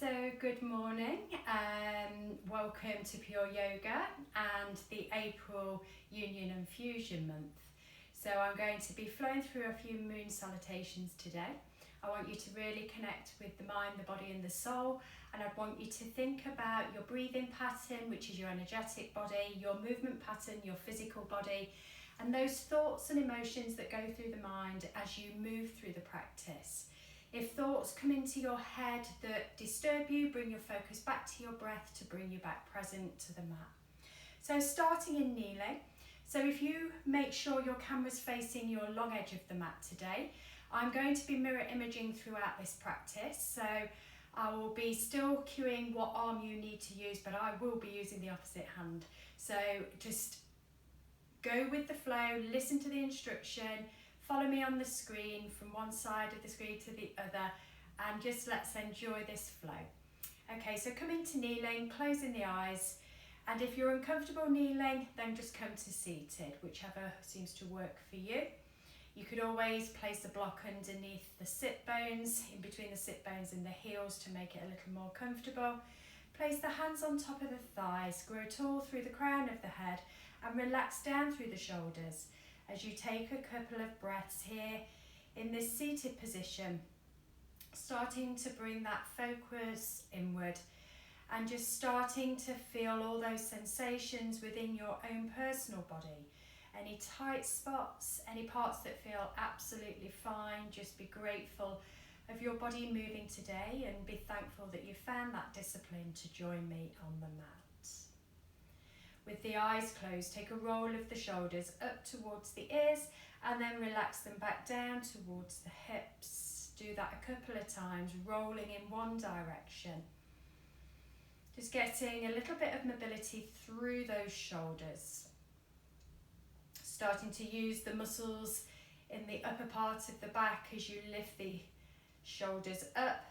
So good morning, welcome to Pure Yoga and the April Union and Fusion month. So I'm going to be flowing through a few moon salutations today. I want you to really connect with the mind, the body and the soul, and I want you to think about your breathing pattern, which is your energetic body, your movement pattern, your physical body, and those thoughts and emotions that go through the mind as you move through the practice. If thoughts come into your head that disturb you, bring your focus back to your breath to bring you back present to the mat. So starting in kneeling. So if you make sure your camera's facing your long edge of the mat today, I'm going to be mirror imaging throughout this practice. So I will be still cueing what arm you need to use, but I will be using the opposite hand. So just go with the flow, listen to the instruction, follow me on the screen from one side of the screen to the other, and just let's enjoy this flow. Okay, so come into kneeling, closing the eyes, and if you're uncomfortable kneeling, then just come to seated, whichever seems to work for you. You could always place a block underneath the sit bones, in between the sit bones and the heels to make it a little more comfortable. Place the hands on top of the thighs, grow tall through the crown of the head, and relax down through the shoulders as you take a couple of breaths here in this seated position, starting to bring that focus inward and just starting to feel all those sensations within your own personal body. Any tight spots, any parts that feel absolutely fine, just be grateful of your body moving today and be thankful that you found that discipline to join me on the mat. With the eyes closed, take a roll of the shoulders up towards the ears and then relax them back down towards the hips. Do that a couple of times, rolling in one direction. Just getting a little bit of mobility through those shoulders. Starting to use the muscles in the upper part of the back as you lift the shoulders up,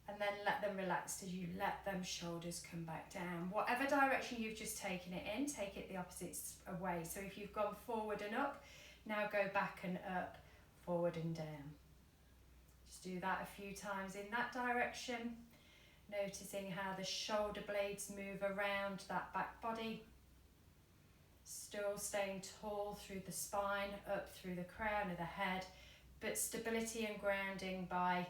and then let them relax as you let them shoulders come back down. Whatever direction you've just taken it in, take it the opposite way. So if you've gone forward and up, now go back and up, forward and down. Just do that a few times in that direction, noticing how the shoulder blades move around that back body. Still staying tall through the spine, up through the crown of the head, but stability and grounding by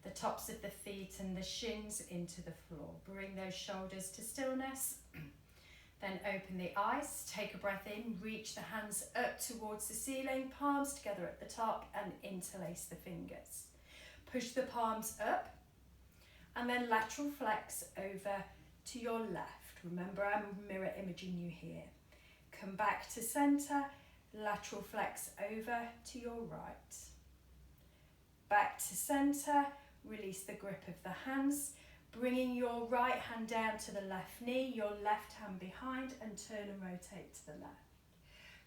the tops of the feet and the shins into the floor. Bring those shoulders to stillness. Then open the eyes, take a breath in, reach the hands up towards the ceiling, palms together at the top and interlace the fingers. Push the palms up and then lateral flex over to your left. Remember, I'm mirror imaging you here. Come back to center, lateral flex over to your right. Back to center. Release the grip of the hands, bringing your right hand down to the left knee, your left hand behind, and turn and rotate to the left.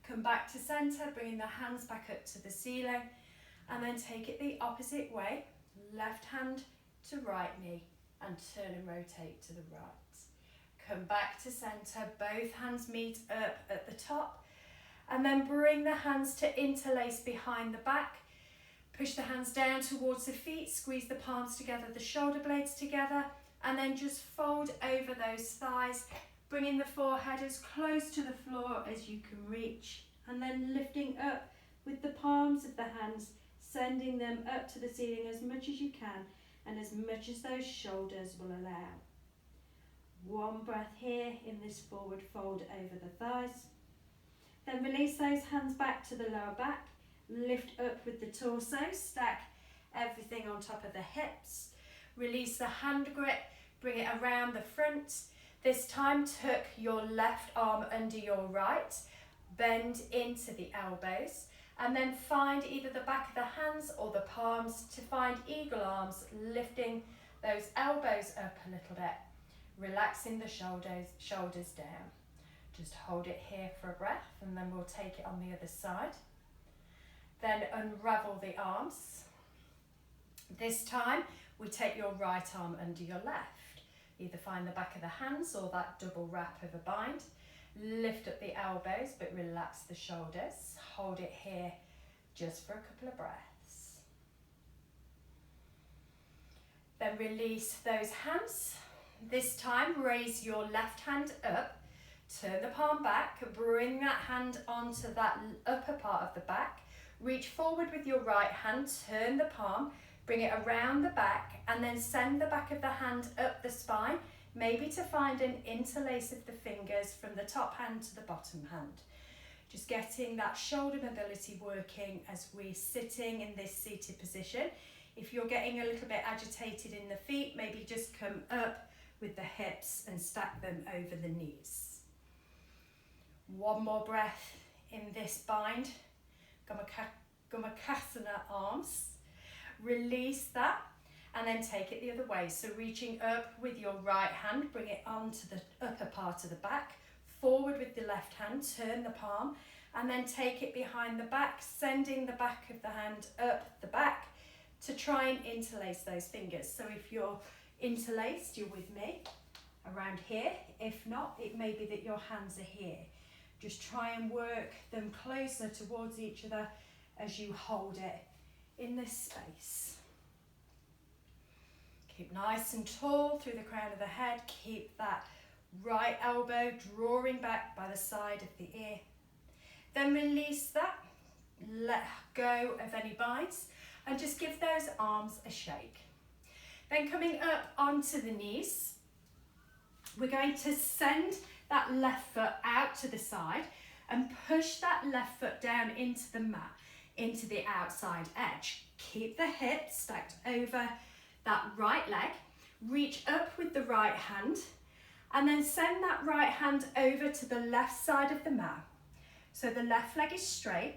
Come back to center, bringing the hands back up to the ceiling, and then take it the opposite way, left hand to right knee, and turn and rotate to the right. Come back to center, both hands meet up at the top, and then bring the hands to interlace behind the back. Push the hands down towards the feet, squeeze the palms together, the shoulder blades together, and then just fold over those thighs, bringing the forehead as close to the floor as you can reach, and then lifting up with the palms of the hands, sending them up to the ceiling as much as you can and as much as those shoulders will allow. One breath here in this forward fold over the thighs. Then release those hands back to the lower back. Lift up with the torso, stack everything on top of the hips. Release the hand grip, bring it around the front. This time tuck your left arm under your right, bend into the elbows, and then find either the back of the hands or the palms to find eagle arms, lifting those elbows up a little bit, relaxing the shoulders down. Just hold it here for a breath and then we'll take it on the other side. Then unravel the arms. This time we take your right arm under your left. Either find the back of the hands or that double wrap of a bind. Lift up the elbows but relax the shoulders. Hold it here just for a couple of breaths. Then release those hands. This time raise your left hand up, turn the palm back, bring that hand onto that upper part of the back, reach forward with your right hand, turn the palm, bring it around the back, and then send the back of the hand up the spine, maybe to find an interlace of the fingers from the top hand to the bottom hand. Just getting that shoulder mobility working as we're sitting in this seated position. If you're getting a little bit agitated in the feet, maybe just come up with the hips and stack them over the knees. One more breath in this bind. Badikanasana arms. Release that and then take it the other way. So reaching up with your right hand, bring it onto the upper part of the back. Forward with the left hand, turn the palm and then take it behind the back, sending the back of the hand up the back to try and interlace those fingers. So if you're interlaced, you're with me around here. If not, it may be that your hands are here. Just try and work them closer towards each other as you hold it in this space. Keep nice and tall through the crown of the head. Keep that right elbow drawing back by the side of the ear. Then release that. Let go of any binds and just give those arms a shake. Then coming up onto the knees, we're going to send that left foot out to the side and push that left foot down into the mat, into the outside edge. Keep the hips stacked over that right leg. Reach up with the right hand and then send that right hand over to the left side of the mat. So the left leg is straight.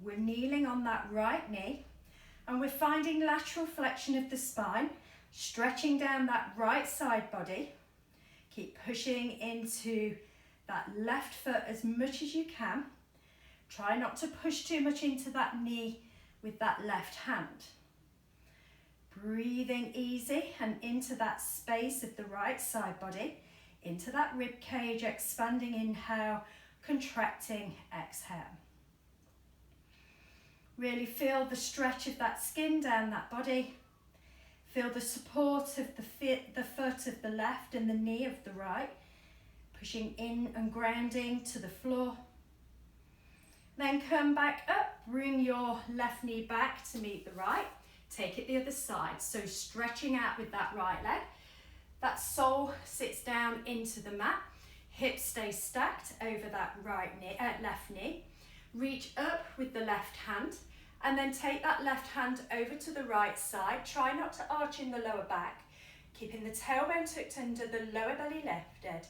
We're kneeling on that right knee and we're finding lateral flexion of the spine, stretching down that right side body. Keep pushing into that left foot as much as you can. Try not to push too much into that knee with that left hand. Breathing easy and into that space of the right side body, into that rib cage, expanding inhale, contracting exhale. Really feel the stretch of that skin down that body. Feel the support of the foot of the left and the knee of the right, pushing in and grounding to the floor. Then come back up, bring your left knee back to meet the right. Take it the other side, so stretching out with that right leg. That sole sits down into the mat, hips stay stacked over that left knee. Reach up with the left hand and then take that left hand over to the right side. Try not to arch in the lower back, keeping the tailbone tucked under, the lower belly lifted.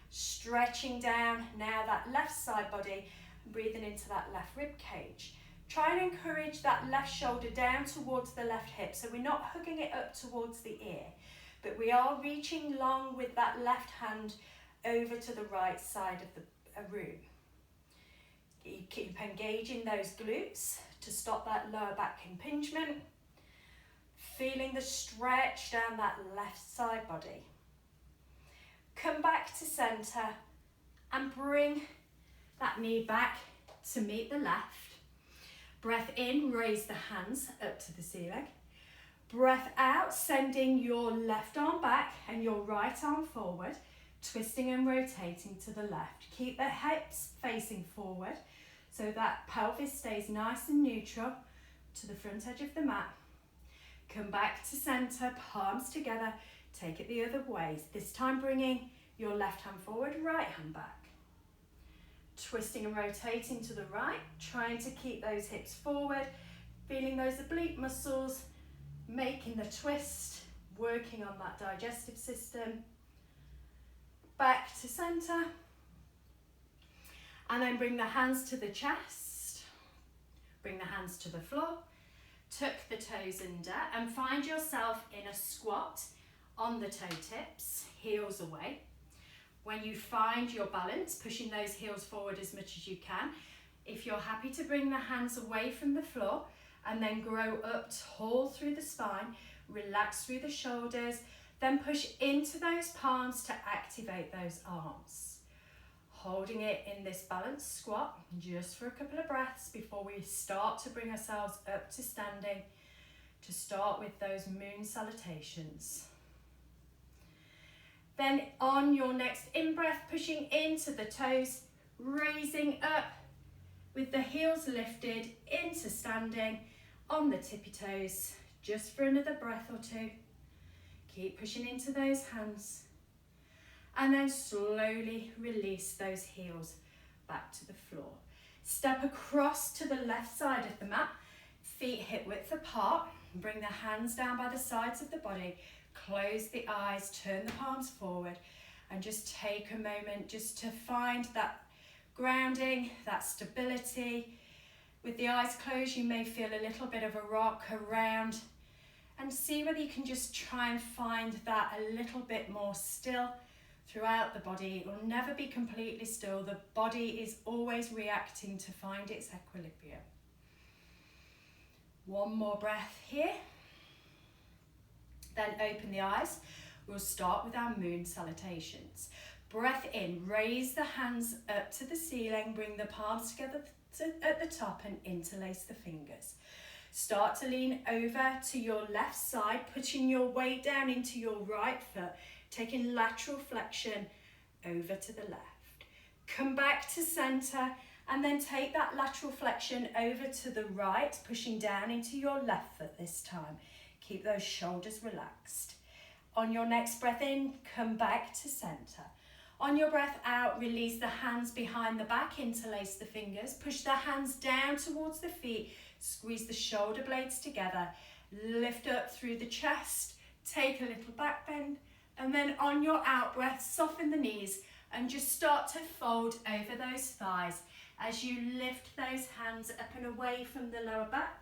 Stretching down now that left side body, breathing into that left rib cage. Try and encourage that left shoulder down towards the left hip, so we're not hugging it up towards the ear, but we are reaching long with that left hand over to the right side of the room. You keep engaging those glutes to stop that lower back impingement. Feeling the stretch down that left side body. Come back to center and bring that knee back to meet the left. Breath in, raise the hands up to the ceiling. Breath out, sending your left arm back and your right arm forward, twisting and rotating to the left. Keep the hips facing forward so that pelvis stays nice and neutral to the front edge of the mat. Come back to center, palms together, take it the other way. This time bringing your left hand forward, right hand back. Twisting and rotating to the right, trying to keep those hips forward, feeling those oblique muscles, making the twist, working on that digestive system. Back to center. And then bring the hands to the chest. Bring the hands to the floor. Tuck the toes under and find yourself in a squat on the toe tips, heels away. When you find your balance, pushing those heels forward as much as you can. If you're happy to bring the hands away from the floor and then grow up tall through the spine, relax through the shoulders, then push into those palms to activate those arms. Holding it in this balanced squat just for a couple of breaths before we start to bring ourselves up to standing. to start with those moon salutations. Then on your next in-breath, pushing into the toes, raising up with the heels lifted into standing on the tippy toes, just for another breath or two. Keep pushing into those hands. And then slowly release those heels back to the floor. Step across to the left side of the mat, feet hip width apart. Bring the hands down by the sides of the body. Close the eyes, turn the palms forward, and just take a moment just to find that grounding, that stability. With the eyes closed, you may feel a little bit of a rock around, and see whether you can just try and find that a little bit more still throughout the body. It will never be completely still. The body is always reacting to find its equilibrium. One more breath here. Then open the eyes. We'll start with our moon salutations. Breath in, raise the hands up to the ceiling, bring the palms together at the top and interlace the fingers. Start to lean over to your left side, putting your weight down into your right foot, taking lateral flexion over to the left. Come back to center and then take that lateral flexion over to the right, pushing down into your left foot this time. Keep those shoulders relaxed. On your next breath in, come back to center. On your breath out, release the hands behind the back, interlace the fingers, push the hands down towards the feet, squeeze the shoulder blades together, lift up through the chest, take a little back bend, and then on your out breath, soften the knees and just start to fold over those thighs as you lift those hands up and away from the lower back,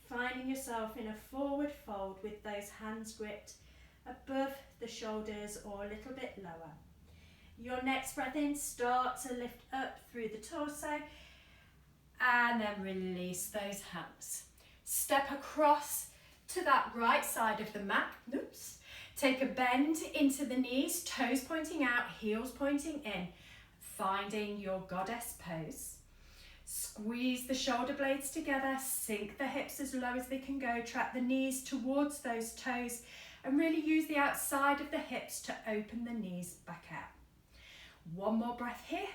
finding yourself in a forward fold with those hands gripped above the shoulders or a little bit lower. Your next breath in, start to lift up through the torso and then release those hands. Step across to that right side of the mat. Oops. Take a bend into the knees, toes pointing out, heels pointing in, finding your goddess pose. Squeeze the shoulder blades together, sink the hips as low as they can go, track the knees towards those toes, and really use the outside of the hips to open the knees back out. One more breath here.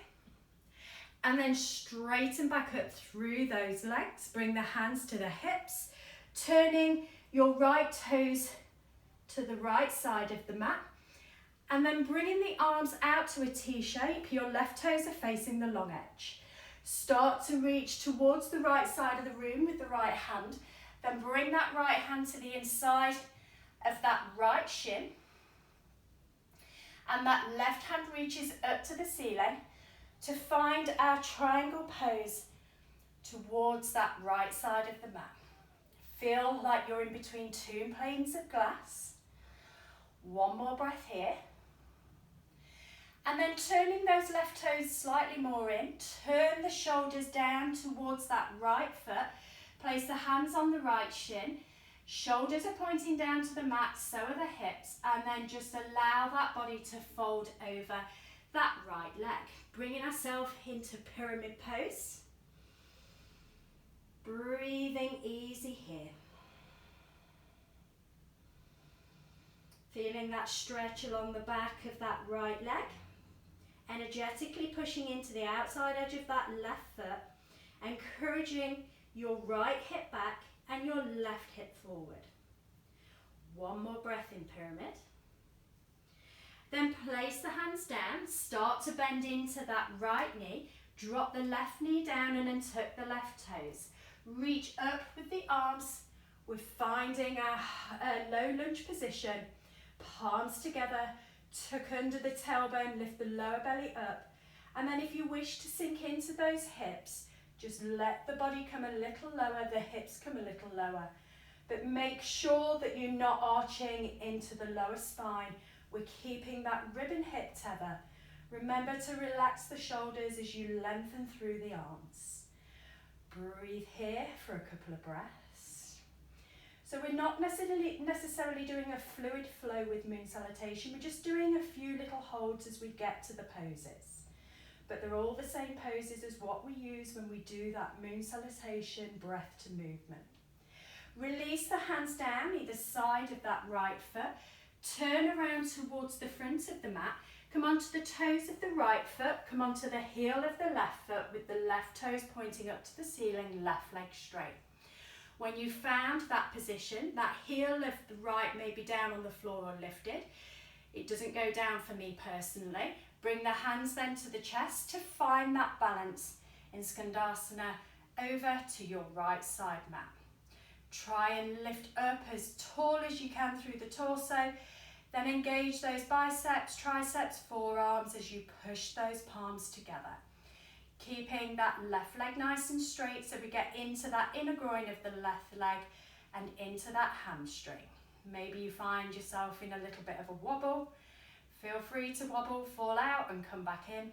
And then straighten back up through those legs. Bring the hands to the hips, turning your right toes to the right side of the mat. And then bringing the arms out to a T shape. Your left toes are facing the long edge. Start to reach towards the right side of the room with the right hand. Then bring that right hand to the inside of that right shin. And that left hand reaches up to the ceiling to find our triangle pose towards that right side of the mat. Feel like you're in between two panes of glass. One more breath here. And then turning those left toes slightly more in, turn the shoulders down towards that right foot, place the hands on the right shin, shoulders are pointing down to the mat, so are the hips, and then just allow that body to fold over that right leg. Bringing ourselves into pyramid pose. Breathing easy here. Feeling that stretch along the back of that right leg. Energetically pushing into the outside edge of that left foot, encouraging your right hip back and your left hip forward. One more breath in pyramid. Then place the hands down, start to bend into that right knee, drop the left knee down and then tuck the left toes. Reach up with the arms, we're finding a low lunge position, palms together, tuck under the tailbone, lift the lower belly up, and then if you wish to sink into those hips, just let the body come a little lower, the hips come a little lower, but make sure that you're not arching into the lower spine. We're keeping that rib and hip tether. Remember to relax the shoulders as you lengthen through the arms. Breathe here for a couple of breaths. So we're not necessarily doing a fluid flow with moon salutation, we're just doing a few little holds as we get to the poses. But they're all the same poses as what we use when we do that moon salutation breath to movement. Release the hands down either side of that right foot. Turn around towards the front of the mat. Come onto the toes of the right foot. Come onto the heel of the left foot with the left toes pointing up to the ceiling, left leg straight. When you found that position, that heel of the right may be down on the floor or lifted. It doesn't go down for me personally. Bring the hands then to the chest to find that balance in Skandasana over to your right side mat. Try and lift up as tall as you can through the torso. Then engage those biceps, triceps, forearms as you push those palms together. Keeping that left leg nice and straight so we get into that inner groin of the left leg and into that hamstring. Maybe you find yourself in a little bit of a wobble. Feel free to wobble, fall out and come back in.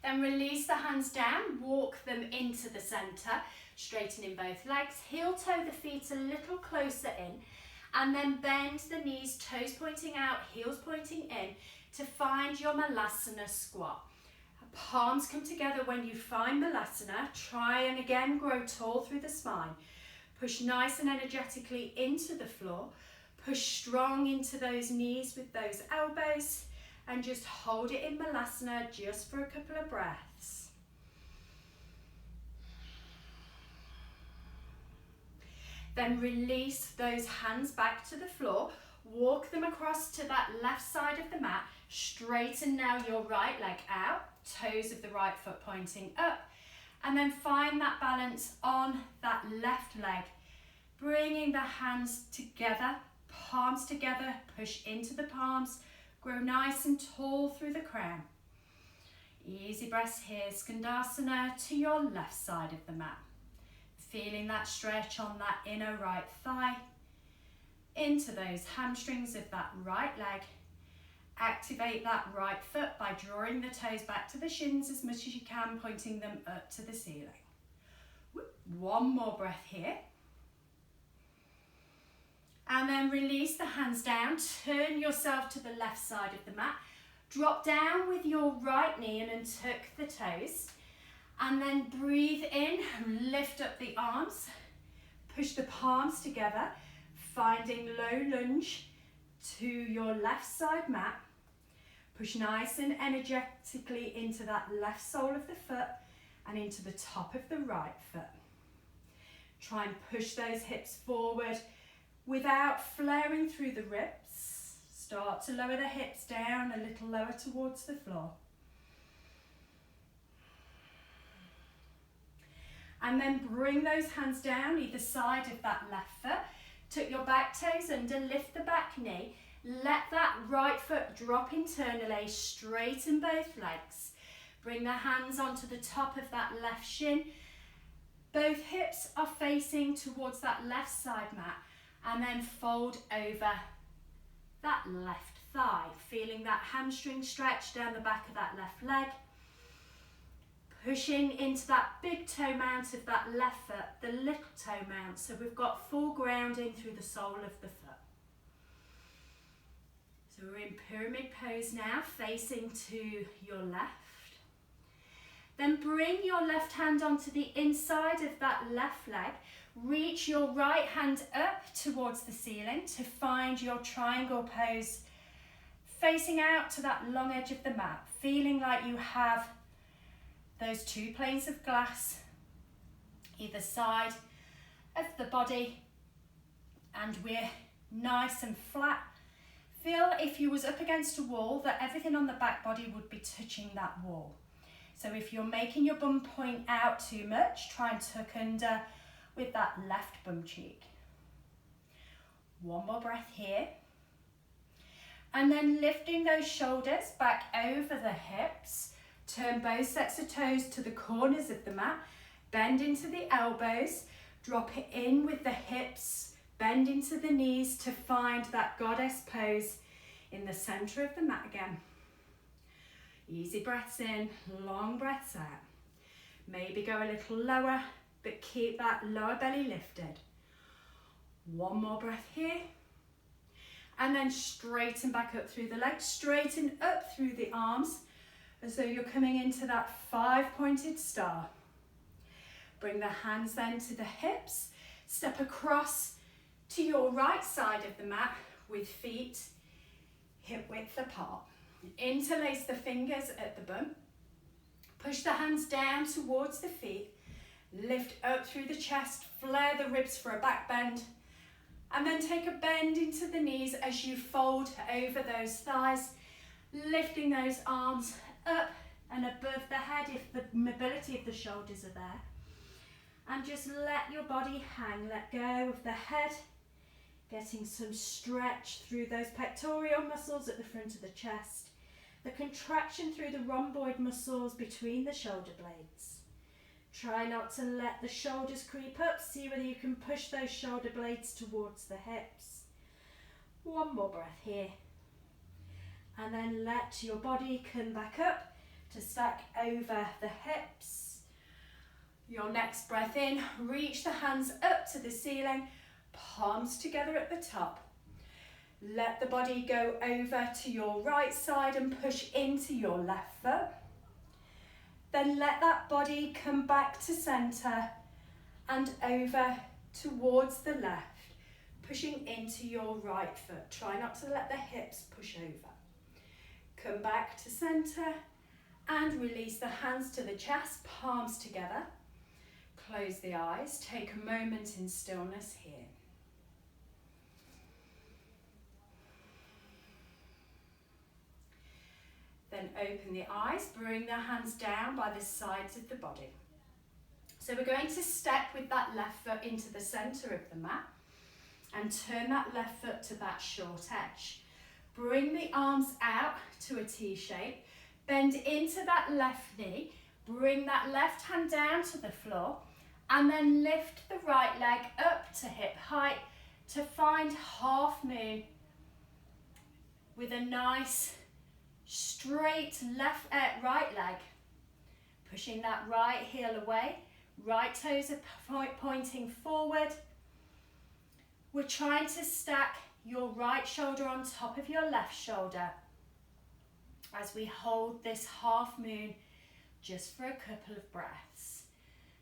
Then release the hands down, walk them into the centre, straightening both legs, heel toe the feet a little closer in, and then bend the knees, toes pointing out, heels pointing in to find your Malasana Squat. Palms come together when you find Malasana. Try and again grow tall through the spine. Push nice and energetically into the floor. Push strong into those knees with those elbows and just hold it in Malasana just for a couple of breaths. Then release those hands back to the floor. Walk them across to that left side of the mat. Straighten now your right leg out. Toes of the right foot pointing up. And then find that balance on that left leg. Bringing the hands together, palms together. Push into the palms. Grow nice and tall through the crown. Easy breaths here. Skandasana to your left side of the mat. Feeling that stretch on that inner right thigh. Into those hamstrings of that right leg. Activate that right foot by drawing the toes back to the shins as much as you can, pointing them up to the ceiling. One more breath here. And then release the hands down. Turn yourself to the left side of the mat. Drop down with your right knee and untuck the toes. And then breathe in, lift up the arms. Push the palms together, finding low lunge to your left side mat. Push nice and energetically into that left sole of the foot and into the top of the right foot. Try and push those hips forward without flaring through the ribs. Start to lower the hips down a little lower towards the floor. And then bring those hands down either side of that left foot. Tuck your back toes under, lift the back knee. Let that right foot drop internally, straighten both legs. Bring the hands onto the top of that left shin. Both hips are facing towards that left side mat. And then fold over that left thigh. Feeling that hamstring stretch down the back of that left leg. Pushing into that big toe mount of that left foot, the little toe mount. So we've got full grounding through the sole of the foot. So we're in pyramid pose now, facing to your left. Then bring your left hand onto the inside of that left leg. Reach your right hand up towards the ceiling to find your triangle pose, facing out to that long edge of the mat, feeling like you have those two planes of glass either side of the body, and we're nice and flat. Feel if you was up against a wall that everything on the back body would be touching that wall. So if you're making your bum point out too much, try and tuck under with that left bum cheek. One more breath here. And then lifting those shoulders back over the hips. Turn both sets of toes to the corners of the mat. Bend into the elbows. Drop it in with the hips. Bend into the knees to find that goddess pose in the center of the mat again. Easy breaths in, long breaths out. Maybe go a little lower, but keep that lower belly lifted. One more breath here. And then straighten back up through the legs. Straighten up through the arms as though you're coming into that 5-pointed star. Bring the hands then to the hips. Step across to your right side of the mat with feet hip width apart. Interlace the fingers at the bum. Push the hands down towards the feet. Lift up through the chest, flare the ribs for a back bend. And then take a bend into the knees as you fold over those thighs, lifting those arms up and above the head if the mobility of the shoulders are there. And just let your body hang, let go of the head, getting some stretch through those pectoral muscles at the front of the chest, the contraction through the rhomboid muscles between the shoulder blades. Try not to let the shoulders creep up, see whether you can push those shoulder blades towards the hips. One more breath here. And then let your body come back up to stack over the hips. Your next breath in, reach the hands up to the ceiling, palms together at the top. Let the body go over to your right side and push into your left foot. Then let that body come back to centre and over towards the left, pushing into your right foot. Try not to let the hips push over. Come back to centre and release the hands to the chest, palms together. Close the eyes, take a moment in stillness here. Then open the eyes, bring the hands down by the sides of the body. So we're going to step with that left foot into the centre of the mat and turn that left foot to that short edge. Bring the arms out to a T shape, bend into that left knee, bring that left hand down to the floor, and then lift the right leg up to hip height to find half moon with a nice straight right leg. Pushing that right heel away, right toes are pointing forward. We're trying to stack your right shoulder on top of your left shoulder as we hold this half moon just for a couple of breaths.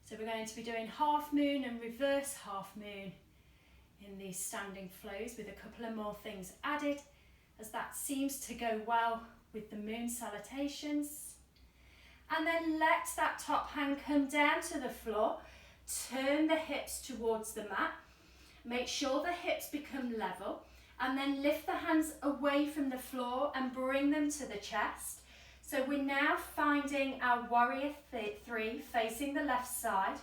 So we're going to be doing half moon and reverse half moon in these standing flows with a couple of more things added, as that seems to go well with the moon salutations. And then let that top hand come down to the floor, turn the hips towards the mat, make sure the hips become level, and then lift the hands away from the floor and bring them to the chest. So we're now finding our warrior three facing the left side.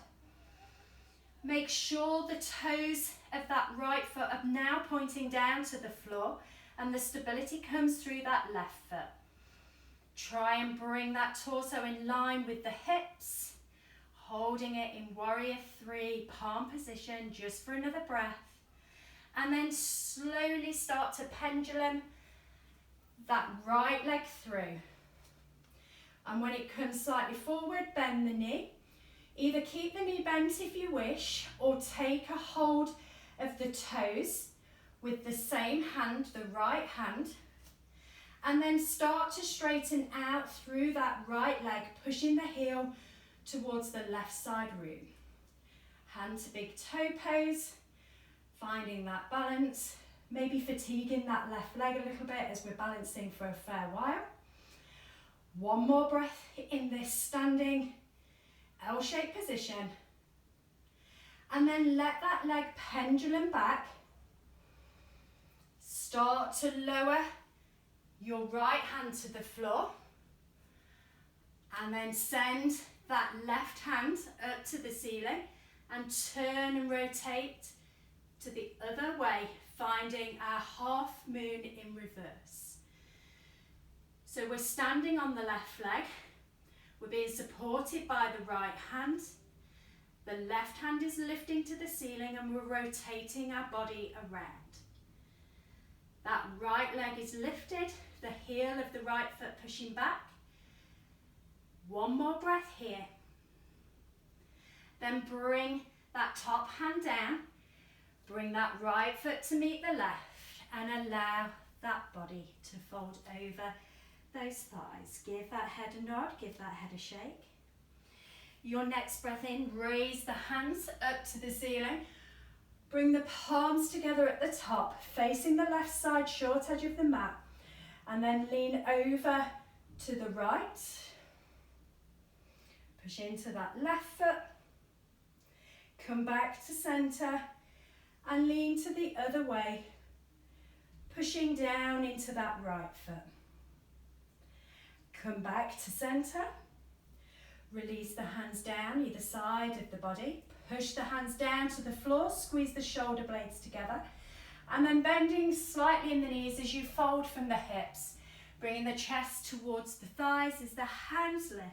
Make sure the toes of that right foot are now pointing down to the floor and the stability comes through that left foot. Try and bring that torso in line with the hips, holding it in warrior three, palm position, just for another breath. And then slowly start to pendulum that right leg through. And when it comes slightly forward, bend the knee. Either keep the knee bent if you wish, or take a hold of the toes with the same hand, the right hand, and then start to straighten out through that right leg, pushing the heel towards the left side root. Hand to big toe pose, finding that balance, maybe fatiguing that left leg a little bit as we're balancing for a fair while. One more breath in this standing L-shaped position. And then let that leg pendulum back. Start to lower your right hand to the floor. And then send that left hand up to the ceiling and turn and rotate to the other way, finding our half moon in reverse. So we're standing on the left leg, we're being supported by the right hand, the left hand is lifting to the ceiling and we're rotating our body around. That right leg is lifted, the heel of the right foot pushing back. One more breath here. Then bring that top hand down, bring that right foot to meet the left and allow that body to fold over those thighs. Give that head a nod, give that head a shake. Your next breath in, raise the hands up to the ceiling. Bring the palms together at the top, facing the left side, short edge of the mat. And then lean over to the right. Push into that left foot. Come back to centre and lean to the other way, pushing down into that right foot. Come back to centre. Release the hands down either side of the body. Push the hands down to the floor, squeeze the shoulder blades together. And then bending slightly in the knees as you fold from the hips. Bringing the chest towards the thighs as the hands lift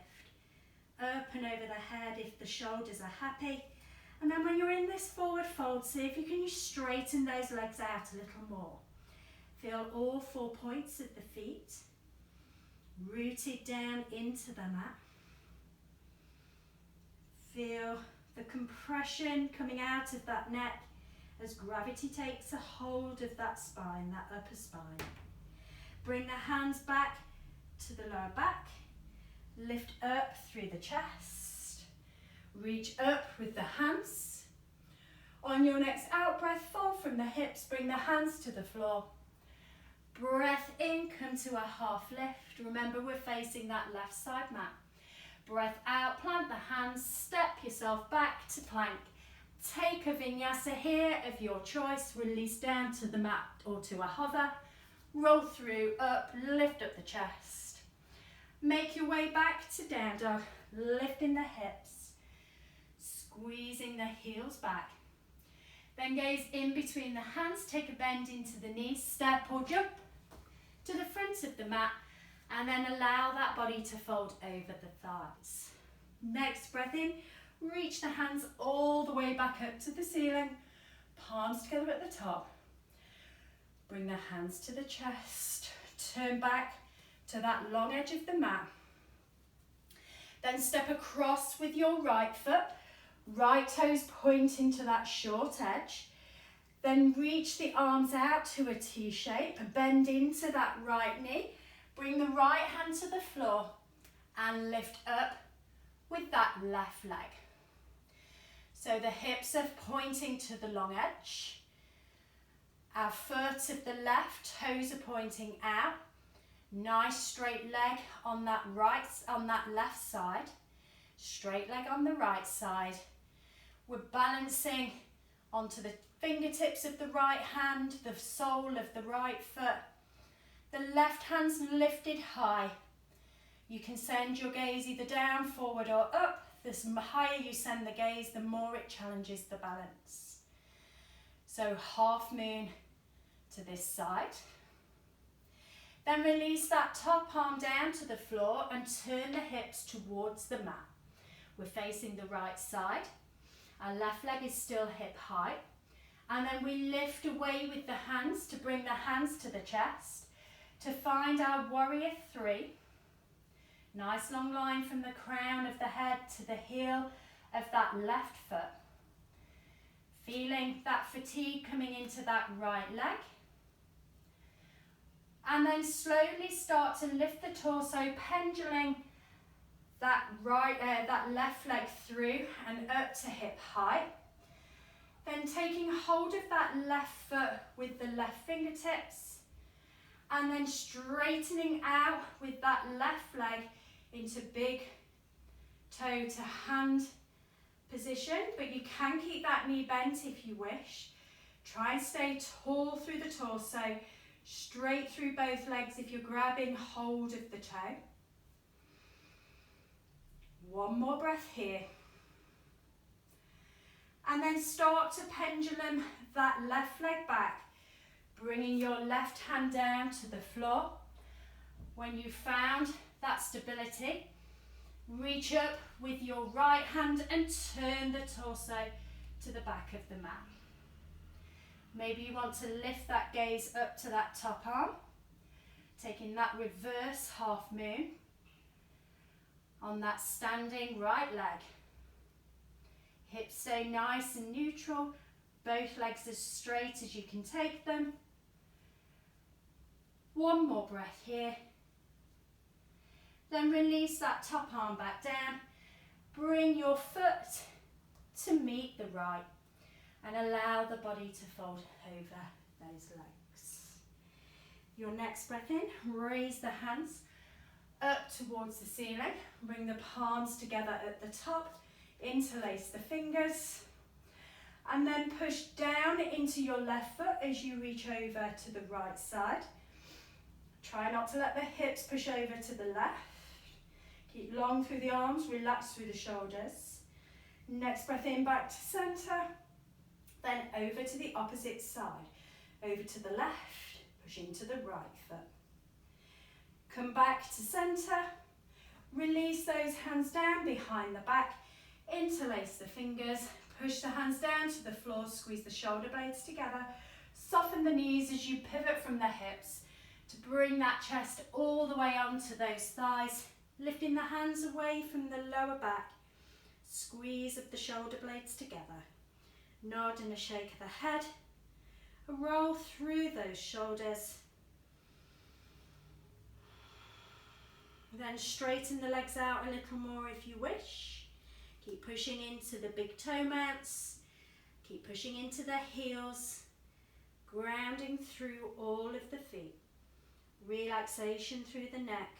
up and over the head if the shoulders are happy. And then when you're in this forward fold, see if you can straighten those legs out a little more. Feel all 4 points of the feet rooted down into the mat. Feel the compression coming out of that neck as gravity takes a hold of that spine, that upper spine. Bring the hands back to the lower back. Lift up through the chest. Reach up with the hands. On your next out breath, fold from the hips. Bring the hands to the floor. Breath in, come to a half lift. Remember, we're facing that left side mat. Breath out, plant the hands, step yourself back to plank. Take a vinyasa here of your choice. Release down to the mat or to a hover. Roll through, up, lift up the chest. Make your way back to down dog. Lifting the hips. Squeezing the heels back. Then gaze in between the hands. Take a bend into the knees. Step or jump to the front of the mat. And then allow that body to fold over the thighs. Next breath in, reach the hands all the way back up to the ceiling. Palms together at the top. Bring the hands to the chest. Turn back to that long edge of the mat. Then step across with your right foot. Right toes pointing to that short edge. Then reach the arms out to a T shape. Bend into that right knee. Bring the right hand to the floor and lift up with that left leg. So the hips are pointing to the long edge. Our foot of the left, toes are pointing out. Nice straight leg on that left side. Straight leg on the right side. We're balancing onto the fingertips of the right hand, the sole of the right foot. The left hand's lifted high. You can send your gaze either down, forward or up. The higher you send the gaze, the more it challenges the balance. So half moon to this side. Then release that top arm down to the floor and turn the hips towards the mat. We're facing the right side. Our left leg is still hip high. And then we lift away with the hands to bring the hands to the chest. To find our warrior 3. Nice long line from the crown of the head to the heel of that left foot. Feeling that fatigue coming into that right leg. And then slowly start to lift the torso, pendulum that left leg through and up to hip height. Then taking hold of that left foot with the left fingertips. And then straightening out with that left leg into big toe to hand position. But you can keep that knee bent if you wish. Try and stay tall through the torso. Straight through both legs if you're grabbing hold of the toe. One more breath here. And then start to pendulum that left leg back. Bringing your left hand down to the floor. When you've found that stability, reach up with your right hand and turn the torso to the back of the mat. Maybe you want to lift that gaze up to that top arm, taking that reverse half moon on that standing right leg. Hips stay nice and neutral, both legs as straight as you can take them. One more breath here. Then release that top arm back down. Bring your foot to meet the right. and allow the body to fold over those legs. Your next breath in, raise the hands up towards the ceiling, bring the palms together at the top, interlace the fingers, and then push down into your left foot as you reach over to the right side. Try not to let the hips push over to the left. Keep long through the arms, relax through the shoulders. Next breath in, back to centre, then over to the opposite side, over to the left, push into the right foot. Come back to centre, release those hands down behind the back, interlace the fingers, push the hands down to the floor, squeeze the shoulder blades together, soften the knees as you pivot from the hips to bring that chest all the way onto those thighs, lifting the hands away from the lower back, squeeze of the shoulder blades together, nod and a shake of the head, a roll through those shoulders. Then straighten the legs out a little more if you wish. Keep pushing into the big toe mounts. Keep pushing into the heels. Grounding through all of the feet. Relaxation through the neck.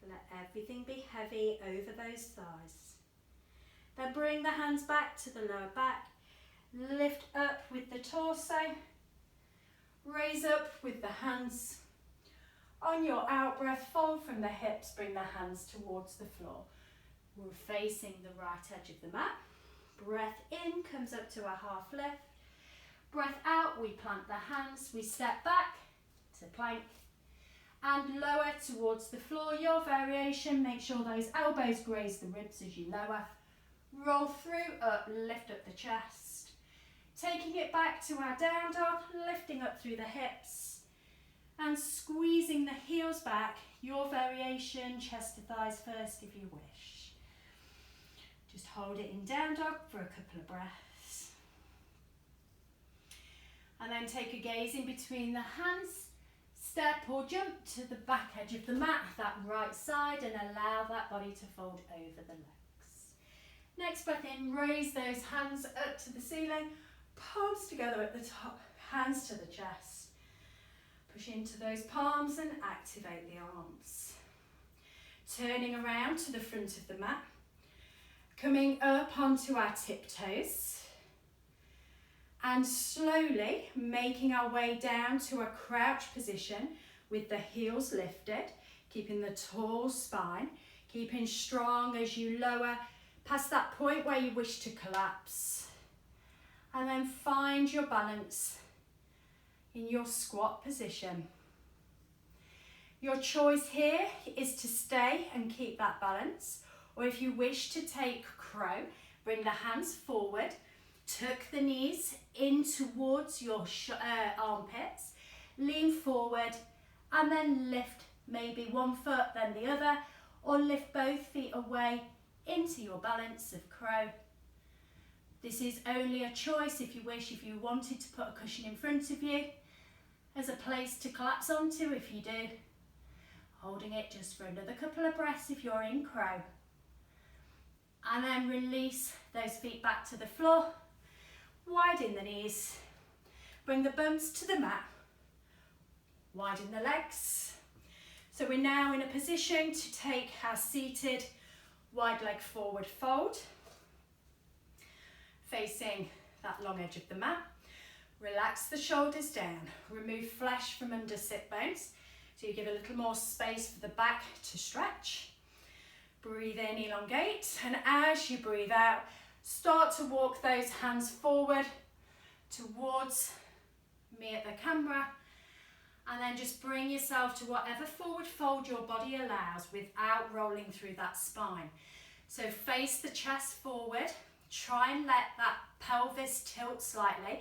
Let everything be heavy over those thighs. Then bring the hands back to the lower back. Lift up with the torso. Raise up with the hands. On your out breath, fold from the hips, bring the hands towards the floor. We're facing the right edge of the mat. Breath in comes up to a half lift. Breath out, we plant the hands, we step back to plank and lower towards the floor. Your variation, make sure those elbows graze the ribs as you lower. Roll through, up, lift up the chest. Taking it back to our down dog, lifting up through the hips. And squeezing the heels back, your variation, chest to thighs first if you wish. Just hold it in down dog for a couple of breaths. And then take a gaze in between the hands, step or jump to the back edge of the mat, that right side, and allow that body to fold over the legs. Next breath in, raise those hands up to the ceiling, palms together at the top, hands to the chest. Push into those palms and activate the arms. Turning around to the front of the mat. Coming up onto our tiptoes. And slowly making our way down to a crouch position with the heels lifted. Keeping the tall spine. Keeping strong as you lower past that point where you wish to collapse. And then find your balance in your squat position. Your choice here is to stay and keep that balance, or if you wish to take crow, bring the hands forward, tuck the knees in towards your armpits, lean forward, and then lift maybe one foot then the other, or lift both feet away into your balance of crow. This is only a choice if you wish, if you wanted to put a cushion in front of you as a place to collapse onto if you do. Holding it just for another couple of breaths if you're in crow. And then release those feet back to the floor. Widen the knees. Bring the bumps to the mat. Widen the legs. So we're now in a position to take our seated wide leg forward fold. Facing that long edge of the mat. Relax the shoulders down, remove flesh from under sit bones, so you give a little more space for the back to stretch. Breathe in, elongate, and as you breathe out, start to walk those hands forward towards me at the camera, and then just bring yourself to whatever forward fold your body allows without rolling through that spine. So face the chest forward, try and let that pelvis tilt slightly,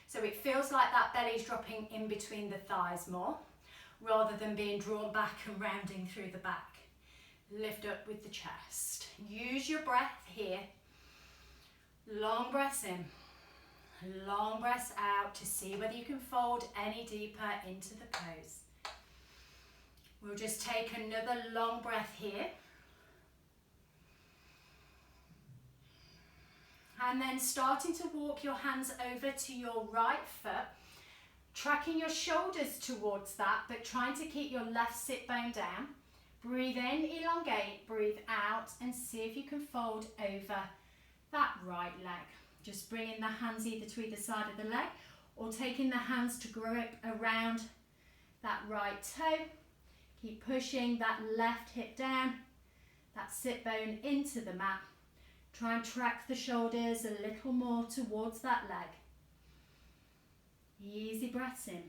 so it feels like that belly's dropping in between the thighs more, rather than being drawn back and rounding through the back. Lift up with the chest. Use your breath here. Long breaths in, long breaths out to see whether you can fold any deeper into the pose. We'll just take another long breath here. And then starting to walk your hands over to your right foot, tracking your shoulders towards that, but trying to keep your left sit bone down. Breathe in, elongate, breathe out, and see if you can fold over that right leg. Just bringing the hands either to either side of the leg, or taking the hands to grip around that right toe. Keep pushing that left hip down, that sit bone into the mat. Try and track the shoulders a little more towards that leg. Easy breaths in,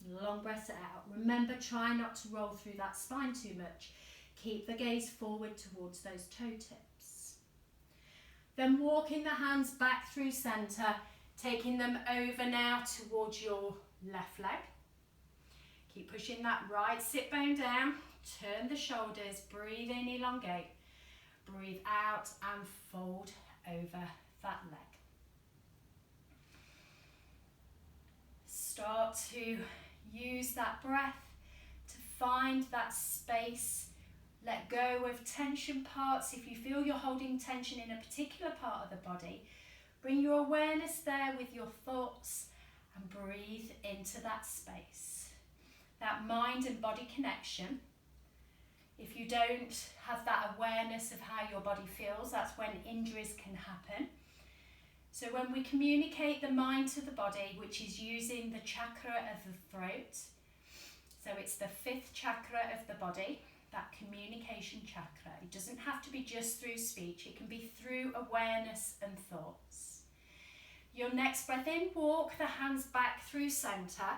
long breaths out. Remember, try not to roll through that spine too much. Keep the gaze forward towards those toe tips. Then walking the hands back through centre, taking them over now towards your left leg. Keep pushing that right sit bone down, turn the shoulders, breathe in, elongate, breathe out and fold over that leg. Start to use that breath to find that space. Let go of tension parts. If you feel you're holding tension in a particular part of the body, bring your awareness there with your thoughts and breathe into that space. That mind and body connection. If you don't have that awareness of how your body feels, that's when injuries can happen. So when we communicate the mind to the body, which is using the chakra of the throat, so it's the 5th chakra of the body, that communication chakra. It doesn't have to be just through speech, it can be through awareness and thoughts. Your next breath in, walk the hands back through centre,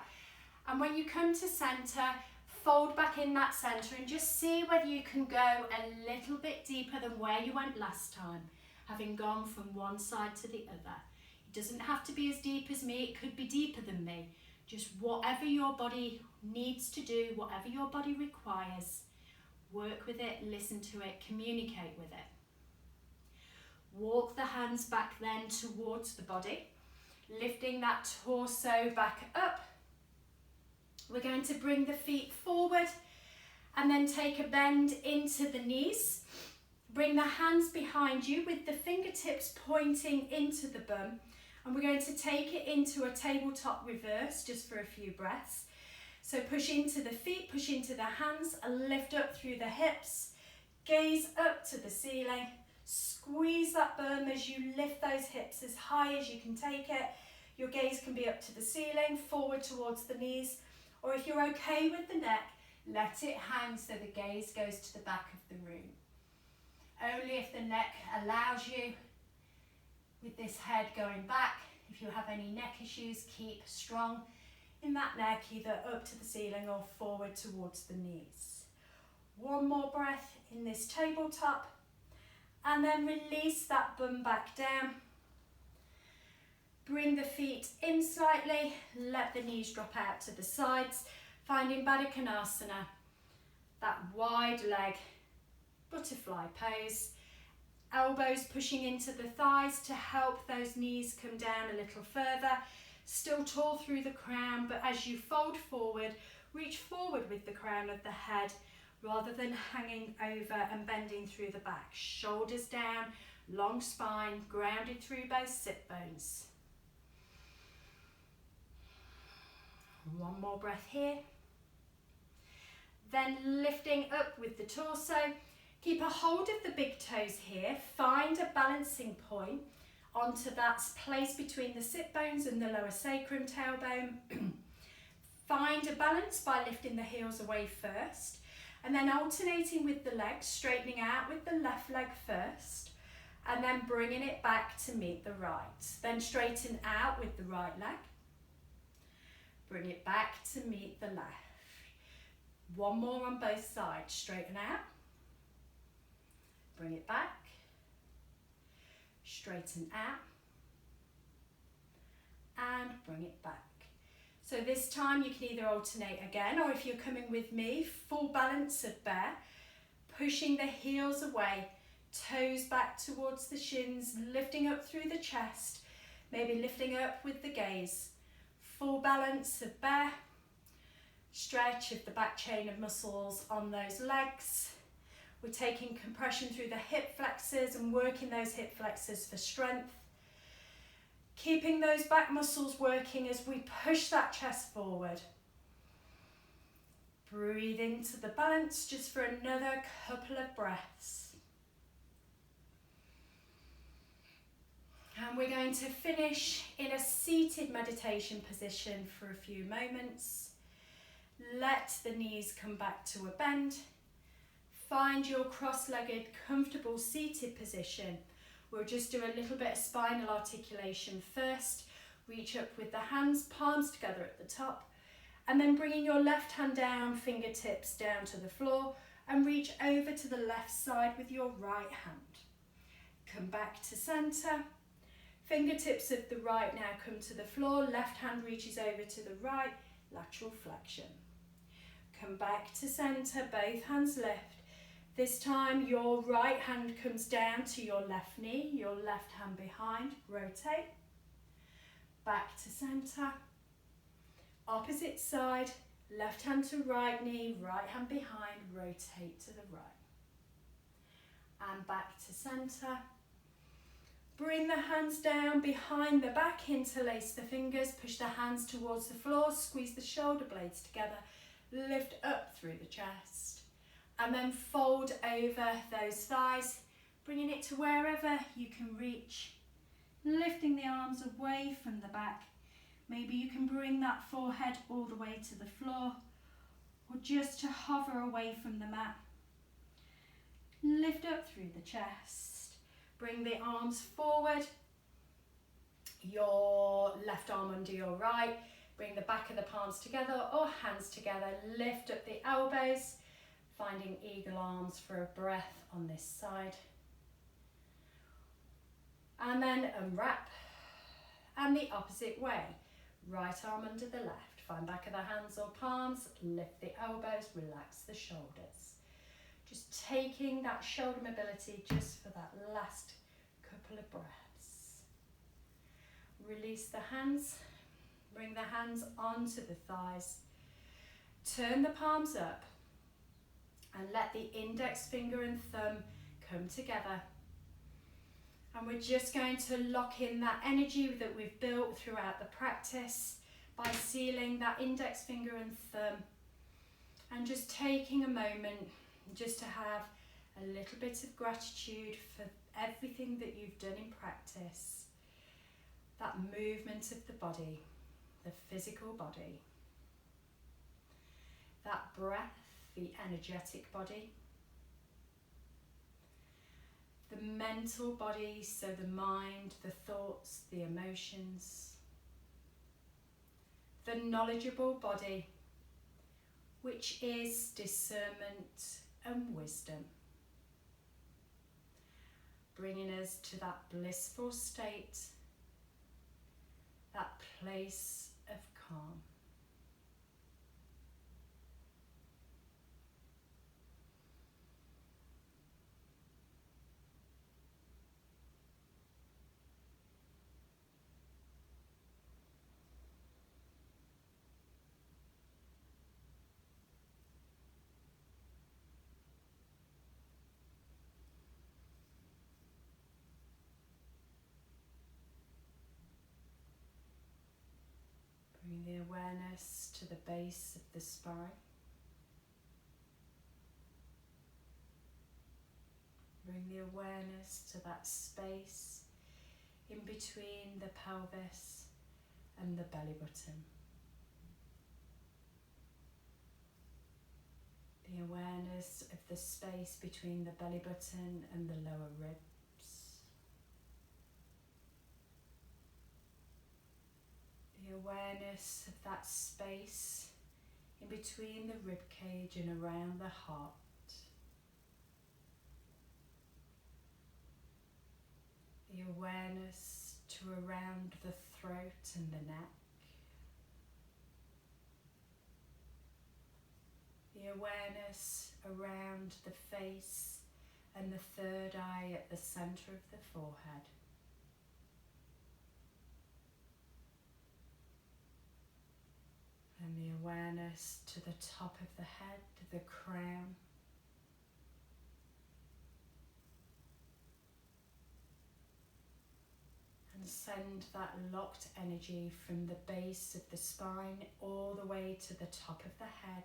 and when you come to centre, fold back in that centre and just see whether you can go a little bit deeper than where you went last time, having gone from one side to the other. It doesn't have to be as deep as me, it could be deeper than me. Just whatever your body needs to do, whatever your body requires, work with it, listen to it, communicate with it. Walk the hands back then towards the body, lifting that torso back up. We're going to bring the feet forward and then take a bend into the knees. Bring the hands behind you with the fingertips pointing into the bum. And we're going to take it into a tabletop reverse just for a few breaths. So push into the feet, push into the hands, and lift up through the hips. Gaze up to the ceiling. Squeeze that bum as you lift those hips as high as you can take it. Your gaze can be up to the ceiling, forward towards the knees. Or if you're okay with the neck, let it hang so the gaze goes to the back of the room. Only if the neck allows you, with this head going back. If you have any neck issues, keep strong in that neck, either up to the ceiling or forward towards the knees. One more breath in this tabletop, and then release that bum back down. Bring the feet in slightly, let the knees drop out to the sides, finding Badikanasana, that wide leg butterfly pose. Elbows pushing into the thighs to help those knees come down a little further. Still tall through the crown, but as you fold forward, reach forward with the crown of the head rather than hanging over and bending through the back. Shoulders down, long spine, grounded through both sit bones. One more breath here. Then lifting up with the torso. Keep a hold of the big toes here. Find a balancing point onto that place between the sit bones and the lower sacrum tailbone. Find a balance by lifting the heels away first, and then alternating with the legs, straightening out with the left leg first, and then bringing it back to meet the right. Then straighten out with the right leg. Bring it back to meet the left. One more on both sides. Straighten out. Bring it back. Straighten out. And bring it back. So this time you can either alternate again, or if you're coming with me, full balance of bear, pushing the heels away, toes back towards the shins, lifting up through the chest, maybe lifting up with the gaze. Full balance of bear, stretch of the back chain of muscles on those legs. We're taking compression through the hip flexors and working those hip flexors for strength. Keeping those back muscles working as we push that chest forward. Breathe into the balance just for another couple of breaths. And we're going to finish in a seated meditation position for a few moments. Let the knees come back to a bend. Find your cross-legged, comfortable seated position. We'll just do a little bit of spinal articulation first. Reach up with the hands, palms together at the top. And then bringing your left hand down, fingertips down to the floor. And reach over to the left side with your right hand. Come back to centre. Fingertips of the right now come to the floor. Left hand reaches over to the right, lateral flexion. Come back to centre, both hands lift. This time your right hand comes down to your left knee, your left hand behind, rotate. Back to centre. Opposite side, left hand to right knee, right hand behind, rotate to the right. And back to centre. Bring the hands down behind the back, interlace the fingers, push the hands towards the floor, squeeze the shoulder blades together, lift up through the chest. And then fold over those thighs, bringing it to wherever you can reach. Lifting the arms away from the back. Maybe you can bring that forehead all the way to the floor, or just to hover away from the mat. Lift up through the chest. Bring the arms forward. Your left arm under your right. Bring the back of the palms together or hands together. Lift up the elbows. Finding eagle arms for a breath on this side. And then unwrap. And the opposite way. Right arm under the left. Find back of the hands or palms. Lift the elbows. Relax the shoulders. Just taking that shoulder mobility just for that last couple of breaths. Release the hands. Bring the hands onto the thighs. Turn the palms up. And let the index finger and thumb come together. And we're just going to lock in that energy that we've built throughout the practice by sealing that index finger and thumb. And just taking a moment just to have a little bit of gratitude for everything that you've done in practice. That movement of the body, the physical body. That breath. The energetic body, the mental body, so the mind, the thoughts, the emotions, the knowledgeable body, which is discernment and wisdom, bringing us to that blissful state, that place of calm. Bring the awareness to the base of the spine. Bring the awareness to that space in between the pelvis and the belly button. The awareness of the space between the belly button and the lower ribs. The awareness of that space in between the rib cage and around the heart. The awareness to around the throat and the neck. The awareness around the face and the third eye at the centre of the forehead. And the awareness to the top of the head, the crown. And send that locked energy from the base of the spine all the way to the top of the head,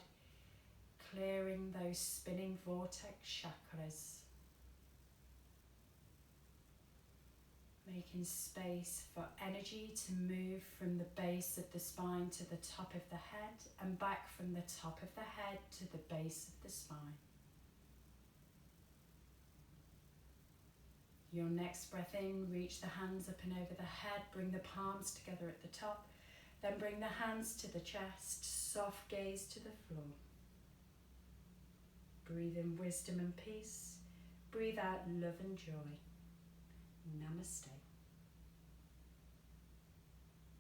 clearing those spinning vortex chakras. Making space for energy to move from the base of the spine to the top of the head and back from the top of the head to the base of the spine. Your next breath in, reach the hands up and over the head, bring the palms together at the top, then bring the hands to the chest, soft gaze to the floor. Breathe in wisdom and peace, breathe out love and joy. Namaste.